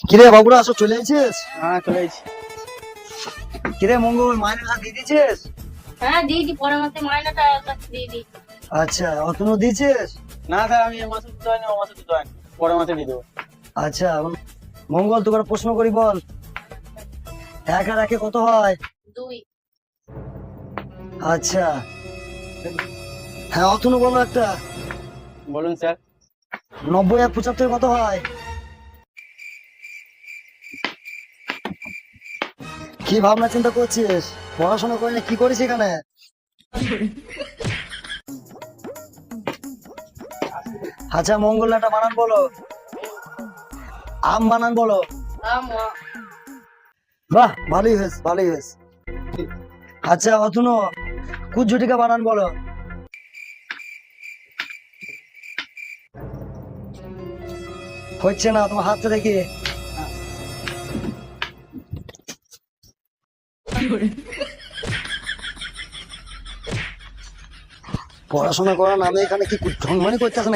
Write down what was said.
কিরে বাবুরা আসো, চলে এসেছিস? হ্যাঁ চলে এসেছি। কিরে মঙ্গল, মাইনেটা দিয়ে দিয়েছিস? হ্যাঁ দিদি, পরের মাসে মাইনাটা দিয়ে দিই। আচ্ছা, অতনু দিয়েছিস? না স্যার, আমি এ মাসে দিতে হয়নি, ও মাসে দিতে হয়নি, পরের মাসে দিয়ে দেবো। আচ্ছা মঙ্গল, তোকে একটা প্রশ্ন করি, বল। এক আর একে কত হয়? 2। আচ্ছা, হ্যাঁ অতনু বলো একটা। বলুন স্যার। 90 আর 75 কত হয়? কি ভাবনা চিন্তা করছিস? পড়াশোনা করে কি করিস এখানে? আচ্ছা মঙ্গল, একটা বানান বলো। আম বানান বলো। বাহ, ভালোই হয়েছে, ভালোই হয়েছে। আচ্ছা অতনু, কুজ্জুটিকা বানান বলো। হচ্ছে না, তোমার হাতটা দেখি। পড়াশোনা করার নামে এখানে কি ঢংমানি করতেছে না?